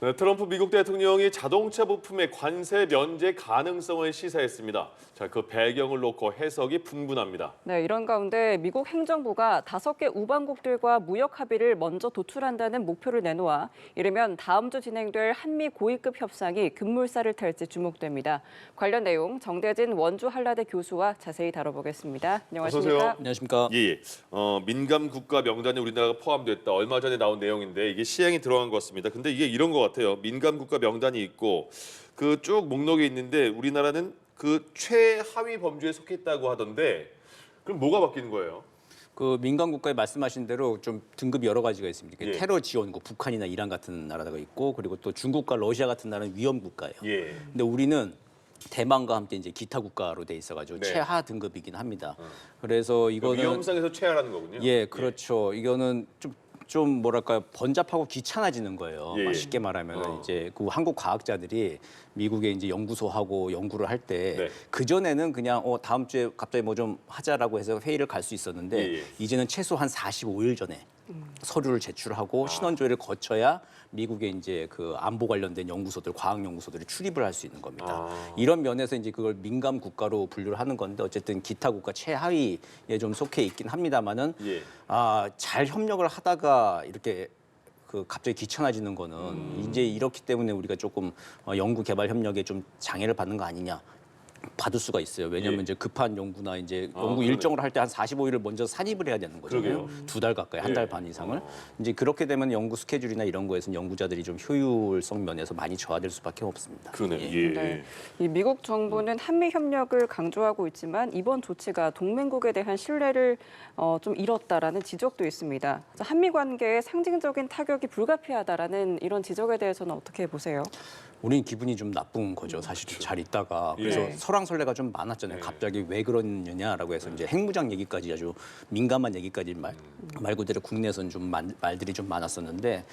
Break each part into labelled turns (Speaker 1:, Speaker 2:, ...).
Speaker 1: 네, 트럼프 미국 대통령이 자동차 부품의 관세 면제 가능성을 시사했습니다. 자, 그 배경을 놓고 해석이 분분합니다.
Speaker 2: 네, 이런 가운데 미국 행정부가 5개 우방국들과 무역 합의를 먼저 도출한다는 목표를 내놓아 이르면 다음 주 진행될 한미 고위급 협상이 급물살을 탈지 주목됩니다. 관련 내용 정대진 원주 한라대 교수와 자세히 다뤄보겠습니다. 안녕하십니까?
Speaker 1: 어서 오세요.
Speaker 3: 안녕하십니까?
Speaker 1: 예, 민감 국가 명단에 우리나라가 포함됐다. 얼마 전에 나온 내용인데 이게 시행이 들어간 것 같습니다. 근데 이게 이런 것 같아요. 민감 국가 명단이 있고 그 쭉 목록에 있는데 우리나라는 그 최하위 범주에 속했다고 하던데 그럼 뭐가 바뀌는 거예요?
Speaker 3: 그 민간 국가에 말씀하신 대로 좀 등급이 여러 가지가 있습니다.
Speaker 1: 예.
Speaker 3: 테러 지원국, 북한이나 이란 같은 나라가 있고, 그리고 또 중국과 러시아 같은 나라는 위험 국가예요.
Speaker 1: 예.
Speaker 3: 근데 우리는 대만과 함께 이제 기타 국가로 돼 있어가지고
Speaker 1: 네.
Speaker 3: 최하 등급이긴 합니다. 그래서 이거는
Speaker 1: 위험상에서 최하라는 거군요.
Speaker 3: 예, 그렇죠. 이거는 좀 뭐랄까요, 번잡하고 귀찮아지는 거예요.
Speaker 1: 예.
Speaker 3: 쉽게 말하면
Speaker 1: 어.
Speaker 3: 이제 그 한국 과학자들이 미국에 이제 연구소하고 연구를 할 때
Speaker 1: 네.
Speaker 3: 그 전에는 그냥 다음 주에 갑자기 뭐 좀 하자라고 해서 회의를 갈 수 있었는데
Speaker 1: 예.
Speaker 3: 이제는 최소 한 45일 전에 서류를 제출하고 신원 조회를 거쳐야 미국의 이제 그 안보 관련된 연구소들, 과학 연구소들이 출입을 할 수 있는 겁니다. 이런 면에서 이제 그걸 민감 국가로 분류를 하는 건데 어쨌든 기타 국가 최하위에 좀 속해 있긴 합니다만은
Speaker 1: 예.
Speaker 3: 잘 협력을 하다가 이렇게 그 갑자기 귀찮아지는 거는 이제 이렇기 때문에 우리가 조금 연구 개발 협력에 좀 장애를 받는 거 아니냐. 받을 수가 있어요. 왜냐하면
Speaker 1: 예.
Speaker 3: 이제 급한 연구나 이제 연구
Speaker 1: 그러네.
Speaker 3: 일정을 할 때 한 45일을 먼저 산입을 해야 되는 거잖아요.
Speaker 1: 그러게요.
Speaker 3: 2달 가까이, 한 달
Speaker 1: 예.
Speaker 3: 반 이상을. 이제 그렇게 되면 연구 스케줄이나 이런 거에서는 연구자들이 좀 효율성 면에서 많이 저하될 수밖에 없습니다.
Speaker 1: 그러네.
Speaker 3: 예.
Speaker 1: 예.
Speaker 2: 네. 이 미국 정부는 한미 협력을 강조하고 있지만 이번 조치가 동맹국에 대한 신뢰를 좀 잃었다라는 지적도 있습니다. 한미 관계에 상징적인 타격이 불가피하다라는 이런 지적에 대해서는 어떻게 보세요?
Speaker 3: 우리는 기분이 좀 나쁜 거죠. 사실 잘 있다가 그래서
Speaker 1: 예.
Speaker 3: 설왕설래가 좀 많았잖아요.
Speaker 1: 예.
Speaker 3: 갑자기 왜 그러느냐라고 해서 이제 핵무장 얘기까지 아주 민감한 얘기까지 말 그대로 국내에서는 좀 말들이 좀 많았었는데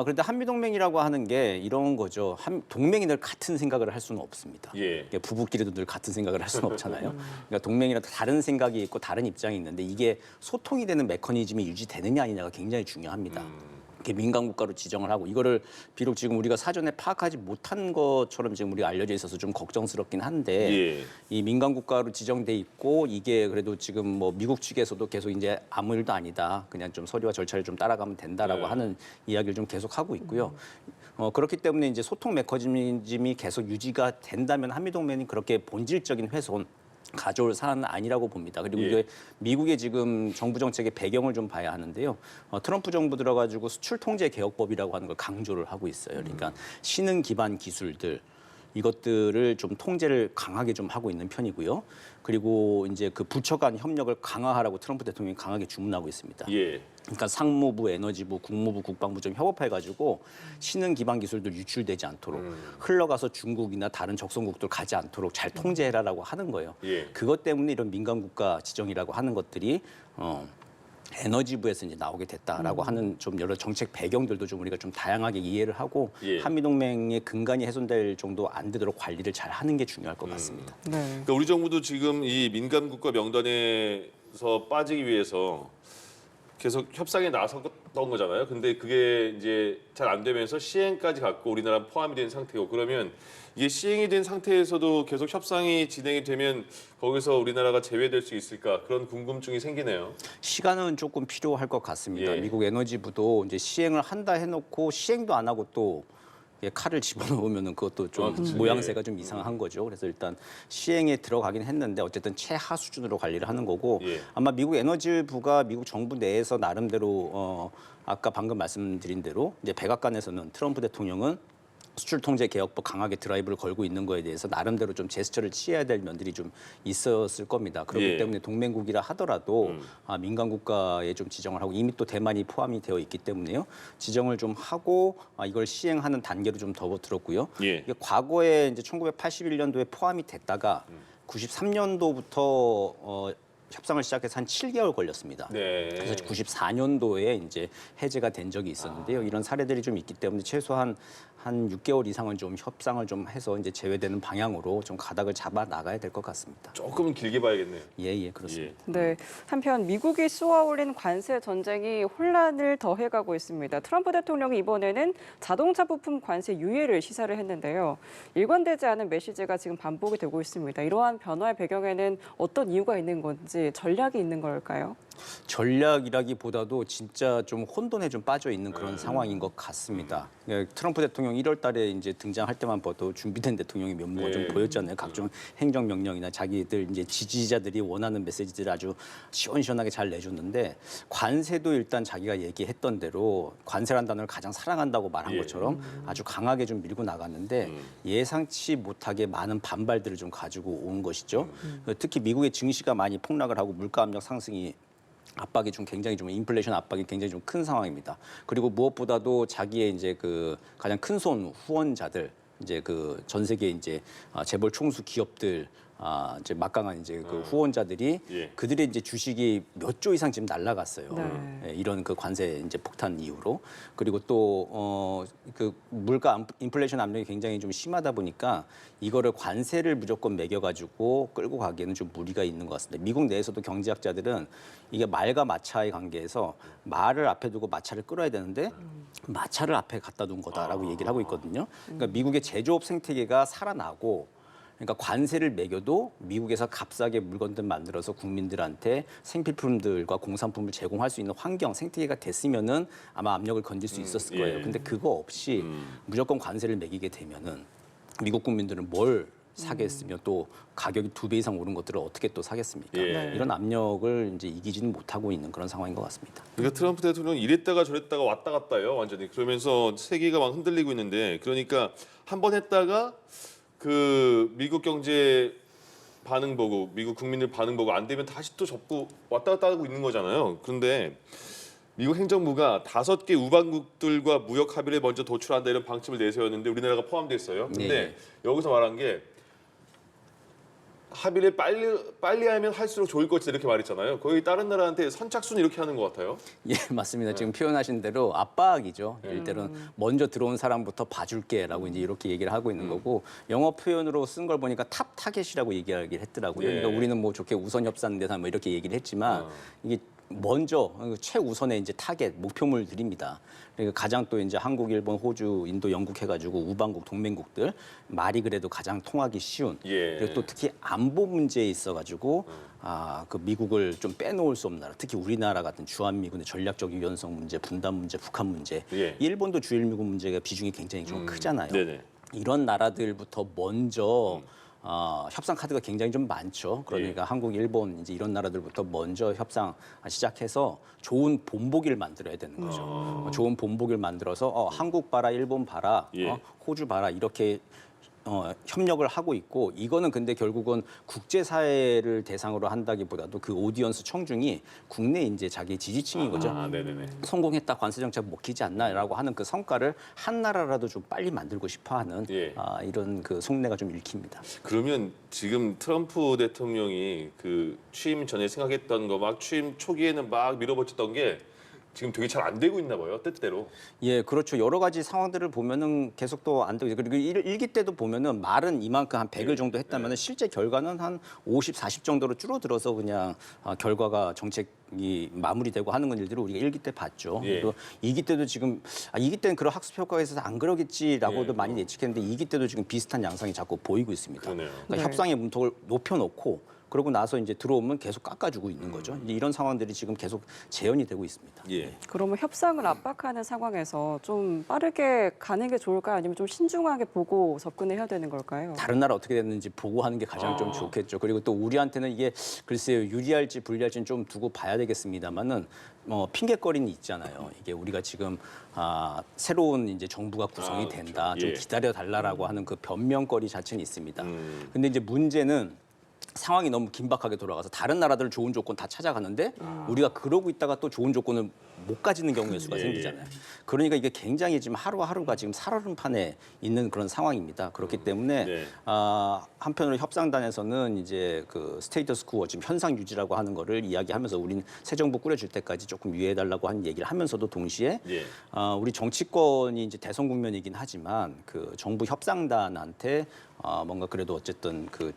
Speaker 3: 그런데 한미 동맹이라고 하는 게 이런 거죠. 동맹이 늘 같은 생각을 할 수는 없습니다.
Speaker 1: 예.
Speaker 3: 부부끼리도 늘 같은 생각을 할 수는 없잖아요. 그러니까 동맹이라 다른 생각이 있고 다른 입장이 있는데 이게 소통이 되는 메커니즘이 유지되느냐 아니냐가 굉장히 중요합니다. 이렇게 민간 국가로 지정을 하고 이거를 비록 지금 우리가 사전에 파악하지 못한 것처럼 지금 우리가 알려져 있어서 좀 걱정스럽긴 한데
Speaker 1: 예.
Speaker 3: 이 민간 국가로 지정돼 있고 이게 그래도 지금 뭐 미국 측에서도 계속 이제 아무 일도 아니다. 그냥 좀 서류와 절차를 좀 따라가면 된다라고
Speaker 1: 네.
Speaker 3: 하는 이야기를 좀 계속 하고 있고요. 그렇기 때문에 이제 소통 메커니즘이 계속 유지가 된다면 한미 동맹이 그렇게 본질적인 훼손 가져올 사안은 아니라고 봅니다. 그리고
Speaker 1: 예.
Speaker 3: 이게 미국의 지금 정부 정책의 배경을 좀 봐야 하는데요. 트럼프 정부 들어가지고 수출 통제 개혁법이라고 하는 걸 강조를 하고 있어요. 그러니까 신흥 기반 기술들 이것들을 좀 통제를 강하게 좀 하고 있는 편이고요. 그리고 이제 그 부처 간 협력을 강화하라고 트럼프 대통령이 강하게 주문하고 있습니다.
Speaker 1: 예.
Speaker 3: 그러니까 상무부, 에너지부, 국무부, 국방부 좀 협업해가지고 신흥 기반 기술들 유출되지 않도록 흘러가서 중국이나 다른 적성국들 가지 않도록 잘 통제해라라고 하는 거예요.
Speaker 1: 예.
Speaker 3: 그것 때문에 이런 민간 국가 지정이라고 하는 것들이 에너지부에서 이제 나오게 됐다라고 하는 좀 여러 정책 배경들도 좀 우리가 좀 다양하게 이해를 하고
Speaker 1: 예.
Speaker 3: 한미 동맹의 근간이 훼손될 정도 안 되도록 관리를 잘 하는 게 중요할 것 같습니다.
Speaker 2: 네.
Speaker 1: 그러니까 우리 정부도 지금 이 민간 국가 명단에서 빠지기 위해서 계속 협상에 나섰던 거잖아요. 근데 그게 이제 잘 안 되면서 시행까지 갖고 우리나라 포함이 된 상태고 그러면 이게 시행이 된 상태에서도 계속 협상이 진행이 되면 거기서 우리나라가 제외될 수 있을까 그런 궁금증이 생기네요.
Speaker 3: 시간은 조금 필요할 것 같습니다.
Speaker 1: 예.
Speaker 3: 미국 에너지부도 이제 시행을 한다 해놓고 시행도 안 하고 또 칼을 집어넣으면은 그것도 좀
Speaker 1: 그치.
Speaker 3: 모양새가 좀 이상한 거죠. 그래서 일단 시행에 들어가긴 했는데 어쨌든 최하 수준으로 관리를 하는 거고
Speaker 1: 예.
Speaker 3: 아마 미국 에너지부가 미국 정부 내에서 나름대로 아까 방금 말씀드린 대로 이제 백악관에서는 트럼프 대통령은 수출 통제 개혁법 강하게 드라이브를 걸고 있는 거에 대해서 나름대로 좀 제스처를 취해야 될 면들이 좀 있었을 겁니다. 그렇기
Speaker 1: 예.
Speaker 3: 때문에 동맹국이라 하더라도 민간 국가에 좀 지정을 하고 이미 또 대만이 포함이 되어 있기 때문에요. 지정을 좀 하고 이걸 시행하는 단계로 좀 접어들었고요.
Speaker 1: 예.
Speaker 3: 이게 과거에 이제 1981년도에 포함이 됐다가 93년도부터 협상을 시작해서 한 7개월 걸렸습니다.
Speaker 1: 네.
Speaker 3: 그래서 94년도에 이제 해제가 된 적이 있었는데요. 이런 사례들이 좀 있기 때문에 최소한 한 6개월 이상은 좀 협상을 좀 해서 이제 제외되는 방향으로 좀 가닥을 잡아 나가야 될 것 같습니다.
Speaker 1: 조금은 길게 봐야겠네요.
Speaker 3: 예, 그렇습니다.
Speaker 2: 네, 한편 미국이 쏘아올린 관세 전쟁이 혼란을 더해가고 있습니다. 트럼프 대통령이 이번에는 자동차 부품 관세 유예를 시사를 했는데요. 일관되지 않은 메시지가 지금 반복이 되고 있습니다. 이러한 변화의 배경에는 어떤 이유가 있는 건지 전략이 있는 걸까요?
Speaker 3: 전략이라기보다도 진짜 좀 혼돈에 좀 빠져 있는 그런 상황인 것 같습니다. 예, 트럼프 대통령 1월 달에 이제 등장할 때만 봐도 준비된 대통령의 면모가 좀 보였잖아요. 각종 행정 명령이나 자기들 이제 지지자들이 원하는 메시지들을 아주 시원시원하게 잘 내줬는데 관세도 일단 자기가 얘기했던 대로 관세란 단어를 가장 사랑한다고 말한 것처럼 아주 강하게 좀 밀고 나갔는데 예상치 못하게 많은 반발들을 좀 가지고 온 것이죠. 특히 미국의 증시가 많이 폭락을 하고 물가 압력 상승이 압박이 좀 굉장히 좀 인플레이션 압박이 굉장히 좀 큰 상황입니다. 그리고 무엇보다도 자기의 이제 그 가장 큰 손 후원자들 이제 그 전 세계 이제 재벌 총수 기업들 이제 막강한 이제 그 후원자들이
Speaker 1: 예.
Speaker 3: 그들의 이제 주식이 몇 조 이상 지금 날라갔어요.
Speaker 2: 네.
Speaker 3: 예, 이런 그 관세 이제 폭탄 이후로 그리고 또 그 물가 인플레이션 압력이 굉장히 좀 심하다 보니까 이거를 관세를 무조건 매겨가지고 끌고 가기에는 좀 무리가 있는 것 같습니다. 미국 내에서도 경제학자들은 이게 말과 마차의 관계에서 말을 앞에 두고 마차를 끌어야 되는데 마차를 앞에 갖다 둔 거다라고 얘기를 하고 있거든요. 그러니까 미국의 제조업 생태계가 살아나고 그러니까 관세를 매겨도 미국에서 값싸게 물건들 만들어서 국민들한테 생필품들과 공산품을 제공할 수 있는 환경, 생태계가 됐으면은 아마 압력을 건질 수 있었을 거예요.
Speaker 1: 예.
Speaker 3: 근데 그거 없이 무조건 관세를 매기게 되면은 미국 국민들은 뭘 사겠으며 또 가격이 2배 이상 오른 것들을 어떻게 또 사겠습니까?
Speaker 1: 예.
Speaker 3: 이런 압력을 이제 이기지는 못하고 있는 그런 상황인 것 같습니다.
Speaker 1: 그러니까 트럼프 대통령 이랬다가 저랬다가 왔다 갔다요, 완전히. 그러면서 세계가 막 흔들리고 있는데, 그러니까 한 번 했다가 그 미국 경제 반응 보고 미국 국민들 반응 보고 안 되면 다시 또 접고 왔다 갔다 하고 있는 거잖아요. 그런데 미국 행정부가 5개 우방국들과 무역 합의를 먼저 도출한다 이런 방침을 내세웠는데 우리나라가 포함됐어요. 근데
Speaker 3: 네.
Speaker 1: 여기서 말한 게 합의를 빨리 하면 할수록 좋을 것이다 이렇게 말했잖아요. 거의 다른 나라한테 선착순 이렇게 하는 것 같아요.
Speaker 3: 예, 맞습니다. 지금 표현하신 대로 압박이죠. 일대로 먼저 들어온 사람부터 봐줄게라고 이제 이렇게 얘기를 하고 있는 거고 영어 표현으로 쓴 걸 보니까 탑 타겟이라고 얘기하긴 했더라고요.
Speaker 1: 예.
Speaker 3: 그러니까 우리는 뭐 좋게 우선 협상 대상 뭐 이렇게 얘기를 했지만 이게 먼저 최우선의 이제 타겟 목표물들입니다. 그러니까 가장 또 이제 한국, 일본, 호주, 인도, 영국 해가지고 우방국 동맹국들 말이 그래도 가장 통하기 쉬운.
Speaker 1: 예.
Speaker 3: 그리고 또 특히 안보 문제에 있어가지고 그 미국을 좀 빼놓을 수 없는 나라. 특히 우리나라 같은 주한미군의 전략적 유연성 문제, 분단 문제, 북한 문제.
Speaker 1: 예.
Speaker 3: 일본도 주일미군 문제가 비중이 굉장히 좀 크잖아요.
Speaker 1: 네네.
Speaker 3: 이런 나라들부터 먼저 협상 카드가 굉장히 좀 많죠. 그러니까 한국, 일본 이제 이런 나라들부터 먼저 협상 시작해서 좋은 본보기를 만들어야 되는 거죠. 좋은 본보기를 만들어서 한국 봐라, 일본 봐라,
Speaker 1: 예.
Speaker 3: 호주 봐라 이렇게 협력을 하고 있고 이거는 근데 결국은 국제사회를 대상으로 한다기보다도 그 오디언스 청중이 국내 이제 자기 지지층인 거죠.
Speaker 1: 네네네.
Speaker 3: 성공했다 관세 정책 먹히지 않나라고 하는 그 성과를 한 나라라도 좀 빨리 만들고 싶어하는
Speaker 1: 예.
Speaker 3: 이런 그 속내가 좀 읽힙니다.
Speaker 1: 그러면 지금 트럼프 대통령이 그 취임 전에 생각했던 거 막 취임 초기에는 막 밀어붙였던 게 지금 되게 잘 안 되고 있나 봐요, 뜻대로.
Speaker 3: 예, 그렇죠. 여러 가지 상황들을 보면은 계속 또 안 되고 그리고 일기 때도 보면은 말은 이만큼 한 100일 정도 했다면은 실제 결과는 한 50, 40 정도로 줄어들어서 그냥 결과가 정책이 마무리되고 하는 건 일들을 우리가 일기 때 봤죠.
Speaker 1: 예.
Speaker 3: 또 2기 때도 지금 2기 때는 그런 학습 효과가 있어서 안 그러겠지라고도
Speaker 1: 예.
Speaker 3: 많이 예측했는데 2기 때도 지금 비슷한 양상이 자꾸 보이고 있습니다.
Speaker 1: 그러네요.
Speaker 3: 그러니까
Speaker 2: 네.
Speaker 3: 협상의 문턱을 높여놓고 그러고 나서 이제 들어오면 계속 깎아주고 있는 거죠. 이제 이런 상황들이 지금 계속 재현이 되고 있습니다.
Speaker 1: 예.
Speaker 2: 그러면 협상을 압박하는 상황에서 좀 빠르게 가는 게 좋을까요? 아니면 좀 신중하게 보고 접근을 해야 되는 걸까요?
Speaker 3: 다른 나라 어떻게 됐는지 보고 하는 게 가장 좀 좋겠죠. 그리고 또 우리한테는 이게 글쎄요 유리할지 불리할지는 좀 두고 봐야 되겠습니다만은 핑계거리는 있잖아요. 이게 우리가 지금 새로운 이제 정부가 구성이 된다,
Speaker 1: 그렇죠.
Speaker 3: 좀
Speaker 1: 예.
Speaker 3: 기다려 달라라고 하는 그 변명거리 자체는 있습니다. 근데 이제 문제는 상황이 너무 긴박하게 돌아가서 다른 나라들 좋은 조건 다 찾아가는데 우리가 그러고 있다가 또 좋은 조건을 못 가지는 경우의 수가
Speaker 1: 예,
Speaker 3: 생기잖아요. 그러니까 이게 굉장히 지금 하루하루가 지금 살얼음판에 있는 그런 상황입니다. 그렇기 때문에
Speaker 1: 네.
Speaker 3: 한편으로 협상단에서는 이제 그 스테이터스 쿠어 지금 현상 유지라고 하는 거를 이야기하면서 우린 새 정부 꾸려질 때까지 조금 유예해달라고 하는 얘기를 하면서도 동시에
Speaker 1: 예.
Speaker 3: 우리 정치권이 이제 대선 국면이긴 하지만 그 정부 협상단한테 뭔가 그래도 어쨌든 그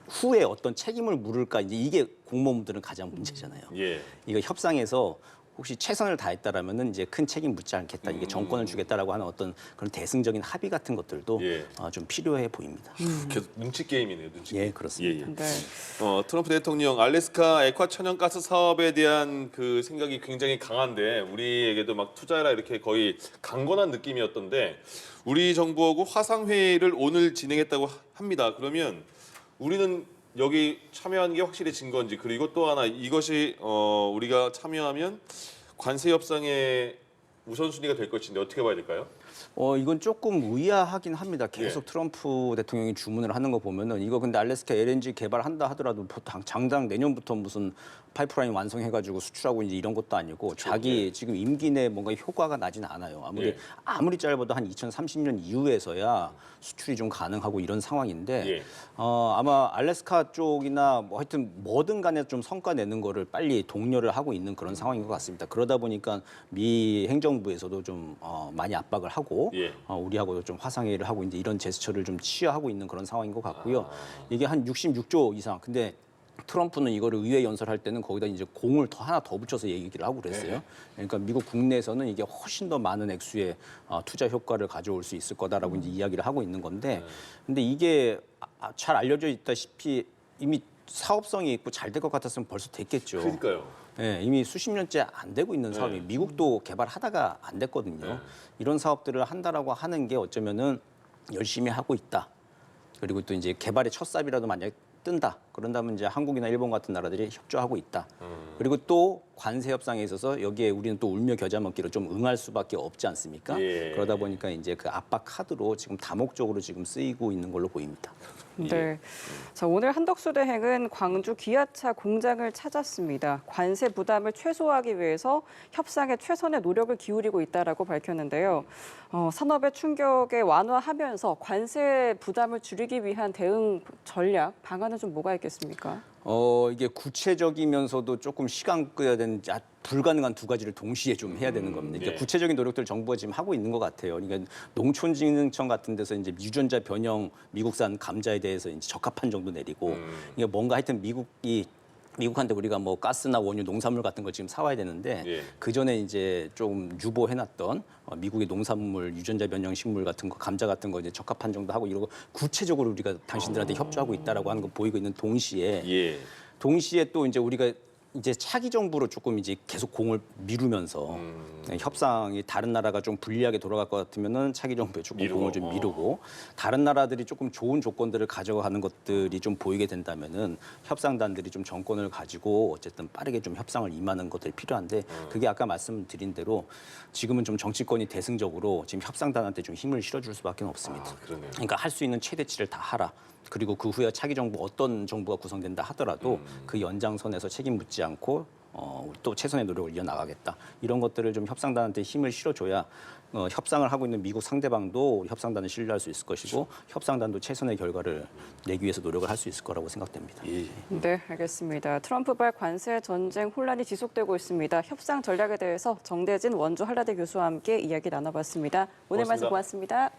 Speaker 3: 후에 어떤 책임을 물을까 이제 이게 공무원들은 가장 문제잖아요.
Speaker 1: 예.
Speaker 3: 이거 협상에서 혹시 최선을 다했다라면은 이제 큰 책임 묻지 않겠다. 이게 정권을 주겠다라고 하는 어떤 그런 대승적인 합의 같은 것들도
Speaker 1: 예.
Speaker 3: 좀 필요해 보입니다.
Speaker 1: 계속 눈치 게임이네요. 눈치.
Speaker 3: 예, 그렇습니다.
Speaker 1: 예, 예.
Speaker 2: 네.
Speaker 1: 트럼프 대통령 알래스카 액화 천연가스 사업에 대한 그 생각이 굉장히 강한데 우리에게도 막 투자해라 이렇게 거의 강권한 느낌이었던데 우리 정부하고 화상 회의를 오늘 진행했다고 합니다. 그러면 우리는 여기 참여한 게 확실히 진 건지 그리고 또 하나 이것이 우리가 참여하면 관세 협상의 우선순위가 될 것인데 어떻게 봐야 될까요?
Speaker 3: 이건 조금 의아하긴 합니다. 계속
Speaker 1: 예.
Speaker 3: 트럼프 대통령이 주문을 하는 거 보면은 이거 근데 알래스카 LNG 개발한다 하더라도 장당 내년부터 무슨 파이프라인 완성해가지고 수출하고 이제 이런 것도 아니고 자기 지금 임기 내 뭔가 효과가 나진 않아요. 아무리 짧아도 한 2030년 이후에서야 수출이 좀 가능하고 이런 상황인데
Speaker 1: 예.
Speaker 3: 아마 알래스카 쪽이나 뭐 하여튼 뭐든 간에 좀 성과 내는 거를 빨리 독려를 하고 있는 그런 상황인 것 같습니다. 그러다 보니까 미 행정부에서도 좀 많이 압박을 하고
Speaker 1: 예.
Speaker 3: 우리하고도 좀 화상회의를 하고 이제 이런 제스처를 좀 취하하고 있는 그런 상황인 것 같고요. 이게 한 66조 이상. 근데 트럼프는 이거를 의회 연설할 때는 거기다 이제 공을 하나 더 붙여서 얘기를 하고 그랬어요. 그러니까 미국 국내에서는 이게 훨씬 더 많은 액수의 투자 효과를 가져올 수 있을 거다라고 이제 이야기를 하고 있는 건데, 근데 이게 잘 알려져 있다시피 이미 사업성이 있고 잘 될 것 같았으면 벌써 됐겠죠.
Speaker 1: 그러니까요.
Speaker 3: 예, 이미 수십 년째 안 되고 있는 사업이 미국도 개발하다가 안 됐거든요. 이런 사업들을 한다라고 하는 게 어쩌면은 열심히 하고 있다. 그리고 또 이제 개발의 첫 삽이라도 만약에 뜬다. 그런다면 이제 한국이나 일본 같은 나라들이 협조하고 있다. 그리고 또 관세 협상에 있어서 여기에 우리는 또 울며 겨자 먹기로 좀 응할 수밖에 없지 않습니까?
Speaker 1: 예.
Speaker 3: 그러다 보니까 이제 그 압박 카드로 지금 다목적으로 지금 쓰이고 있는 걸로 보입니다.
Speaker 2: 네. 자, 오늘 한덕수 대행은 광주 기아차 공장을 찾았습니다. 관세 부담을 최소화하기 위해서 협상에 최선의 노력을 기울이고 있다라고 밝혔는데요. 산업의 충격에 완화하면서 관세 부담을 줄이기 위한 대응 전략, 방안은 좀 뭐가 있겠습니까?
Speaker 3: 이게 구체적이면서도 조금 시간 끌어야 되는 불가능한 두 가지를 동시에 좀 해야 되는 겁니다. 그러니까
Speaker 1: 네. 구체적인
Speaker 3: 구체적인 노력들을 정부가 지금 하고 있는 것 같아요. 그러니까 농촌진흥청 같은 데서 이제 유전자 변형 미국산 감자에 대해서 이제 적합한 정도 내리고, 그러니까 뭔가 하여튼 미국한테 우리가 뭐 가스나 원유, 농산물 같은 걸 지금 사와야 되는데
Speaker 1: 예.
Speaker 3: 그 전에 이제 좀 유보해놨던 미국의 농산물, 유전자 변형 식물 같은 거, 감자 같은 거 이제 적합한 정도 하고 이러고 구체적으로 우리가 당신들한테 협조하고 있다라고 하는 거 보이고 있는 동시에 또 이제 우리가 이제 차기 정부로 조금 이제 계속 공을 미루면서 협상이 다른 나라가 좀 불리하게 돌아갈 것 같으면은 차기 정부에 조금
Speaker 1: 미루고.
Speaker 3: 공을 좀 미루고 다른 나라들이 조금 좋은 조건들을 가져가는 것들이 좀 보이게 된다면은 협상단들이 좀 정권을 가지고 어쨌든 빠르게 좀 협상을 임하는 것들이 필요한데 그게 아까 말씀드린 대로 지금은 좀 정치권이 대승적으로 지금 협상단한테 좀 힘을 실어줄 수밖에 없습니다.
Speaker 1: 그러네요.
Speaker 3: 그러니까 할 수 있는 최대치를 다 하라. 그리고 그 후에 차기 정부 어떤 정부가 구성된다 하더라도 그 연장선에서 책임 묻지 않고 또 최선의 노력을 이어나가겠다. 이런 것들을 좀 협상단한테 힘을 실어줘야 협상을 하고 있는 미국 상대방도 협상단을 신뢰할 수 있을 것이고 협상단도 최선의 결과를 내기 위해서 노력을 할 수 있을 거라고 생각됩니다.
Speaker 2: 네, 알겠습니다. 트럼프발 관세 전쟁 혼란이 지속되고 있습니다. 협상 전략에 대해서 정대진 원주 한라대 교수와 함께 이야기 나눠봤습니다. 오늘 말씀 고맙습니다.